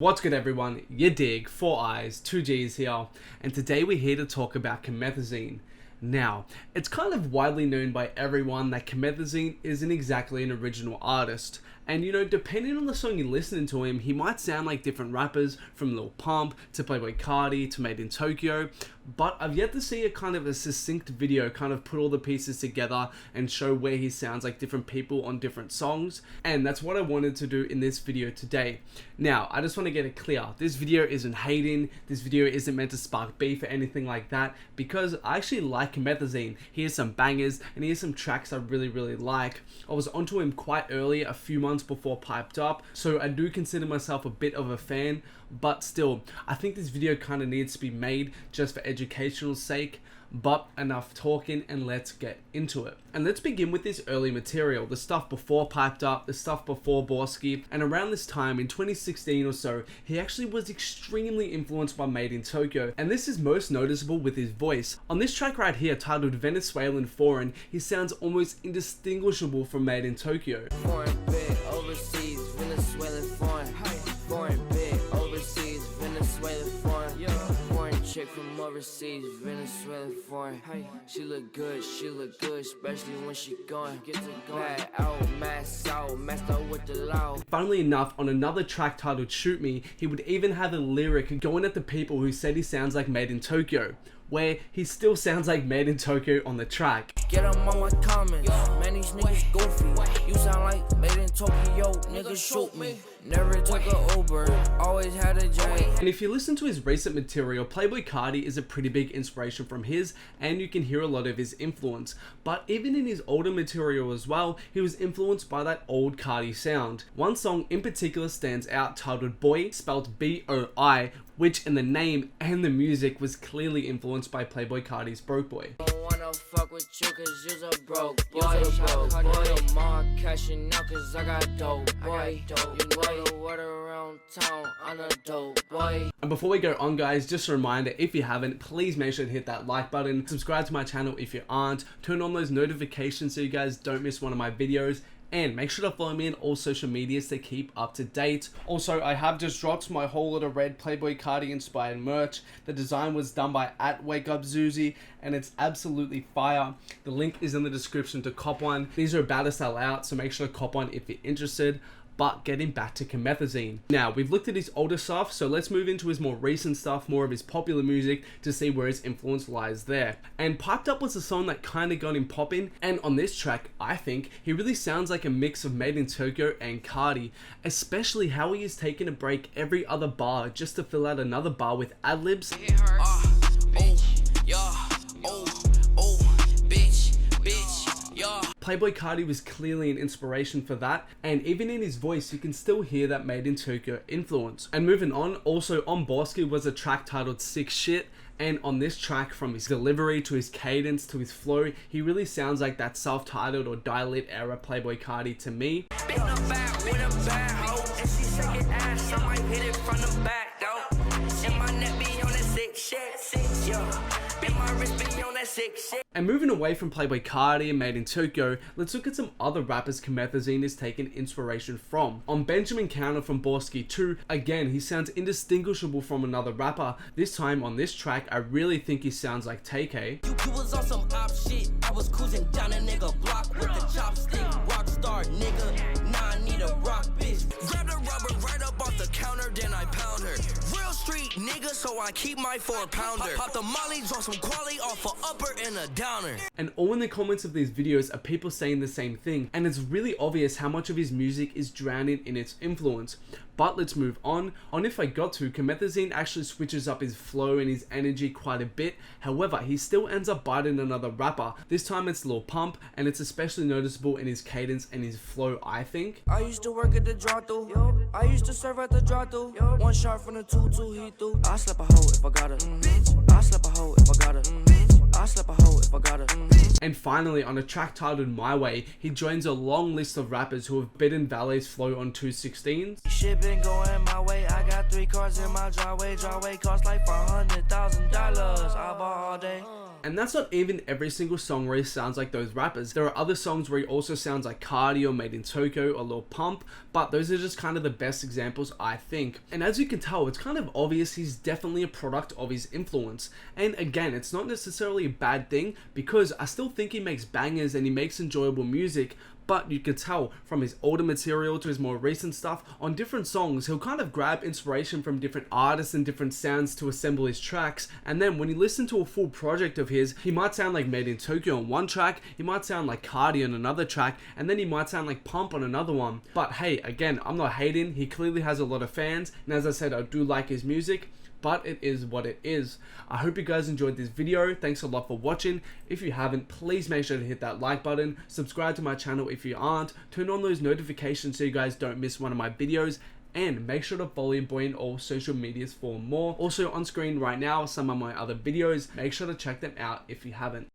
What's good everyone, yadiiiigg, 4 eyes, 2 G's here, and today we're here to talk about Comethazine. Now, it's kind of widely known by everyone that Comethazine isn't exactly an original artist, and depending on the song you're listening to him, he might sound like different rappers, from Lil Pump to Playboi Carti to Madeintyo, but I've yet to see a kind of a succinct video kind of put all the pieces together and show where he sounds like different people on different songs, and that's what I wanted to do in this video today. Now, I just want to get it clear, this video isn't hating, this video isn't meant to spark beef or anything like that, because I actually like Comethazine. He has some bangers and he has some tracks I really like. I was onto him quite early, a few months before Piped Up, so I do consider myself a bit of a fan, but still, I think this video kind of needs to be made just for educational sake. But enough talking and let's get into it. And let's begin with this early material, the stuff before Piped Up, the stuff before Borski, and around this time in 2016 or so, he actually was extremely influenced by Madeintyo, and this is most noticeable with his voice. On this track right here, titled Venezuelan Foreign, he sounds almost indistinguishable from Madeintyo. Foreign bit, overseas, Venezuelan foreign. Foreign bit, overseas, Venezuelan foreign. Foreign chick from overseas, Venezuelan foreign. She look good, especially when she going. Get to go. Mad out, masked out with the loud. Funnily enough, on another track titled Shoot Me, he would even have a lyric going at the people who said he sounds like Madeintyo, where he still sounds like Madeintyo on the track. Get him on my comments, man, these niggas goofy. You sound like Madeintyo, niggas shoot me. Never took a Uber, always had a J. And if you listen to his recent material, Playboi Carti is a pretty big inspiration from his, and you can hear a lot of his influence. But even in his older material as well, he was influenced by that old Carti sound. One song in particular stands out, titled Boy, spelled B-O-I, which in the name and the music was clearly influenced by Playboi Carti's Broke Boy. Don't wanna fuck with you cause you's a broke boy. Your mom cashing out cause I got dope boy. You know the word around town, I'm a dope boy. And before we go on guys, just a reminder, if you haven't, please make sure to hit that like button, subscribe to my channel if you aren't, turn on those notifications so you guys don't miss one of my videos, and make sure to follow me on all social medias to keep up to date. Also, I have just dropped my whole lot of red Playboi Carti inspired merch. The design was done by @WakeUpZuzi, and it's absolutely fire. The link is in the description to cop one. These are about to sell out, so make sure to cop one if you're interested. But getting back to Comethazine. Now, we've looked at his older stuff, so let's move into his more recent stuff, more of his popular music, to see where his influence lies there. And Piped Up was a song that kind of got him popping, and on this track, I think, he really sounds like a mix of Madeintyo and Carti, especially how he is taking a break every other bar just to fill out another bar with ad-libs. Playboi Carti was clearly an inspiration for that, and even in his voice you can still hear that Madeintyo influence. And moving on, also on Borski was a track titled Sick Shit, and on this track, from his delivery to his cadence to his flow, he really sounds like that self-titled or Die-Lit era Playboi Carti to me. And moving away from Playboi Carti and Madeintyo, let's look at some other rappers Comethazine is taking inspiration from. On Benjamin Counter from Borski 2, again, he sounds indistinguishable from another rapper. This time on this track, I really think he sounds like Tay K. You was on some op shit, I was cruising down a nigga block with the chopstick, rockstar nigga, nah I need a rock bitch. Grab the rubber right up off the counter, then I pound her. Real street nigga, so I keep my 4-pounder. Pop the molly, draw some quality off a upper and a downer. And all in the comments of these videos are people saying the same thing, and it's really obvious how much of his music is drowning in its influence. But let's move on. On If I Got To, Comethazine actually switches up his flow and his energy quite a bit. However, he still ends up biting another rapper. This time it's Lil Pump, and it's especially noticeable in his cadence and his flow, I think. I used to work at the drive-thru. I used to serve at the drive-thru. One shot from the 2-2, he threw. I slap a hoe if I got it. I slap a hoe if I got it. I slap a hoe if I got it. And finally, on a track titled My Way, he joins a long list of rappers who have bitten Valet's flow on 216s. Shit been going my way, I got 3 3 cars in my driveway cost like $400,000. I bought all day. And that's not even every single song where he sounds like those rappers. There are other songs where he also sounds like Carti or Madeintyo or Lil Pump, but those are just kind of the best examples, I think. And as you can tell, it's kind of obvious he's definitely a product of his influence. And again, it's not necessarily a bad thing, because I still think he makes bangers and he makes enjoyable music, but you can tell from his older material to his more recent stuff, on different songs, he'll kind of grab inspiration from different artists and different sounds to assemble his tracks. And then when you listen to a full project of his, he might sound like Madeintyo on one track, he might sound like Carti on another track, and then he might sound like Pump on another one. But hey, again, I'm not hating, he clearly has a lot of fans, and as I said, I do like his music, but it is what it is. I hope you guys enjoyed this video. Thanks a lot for watching. If you haven't, please make sure to hit that like button, subscribe to my channel if you aren't, turn on those notifications so you guys don't miss one of my videos, and make sure to follow your boy in all social medias for more. Also on screen right now are some of my other videos. Make sure to check them out if you haven't.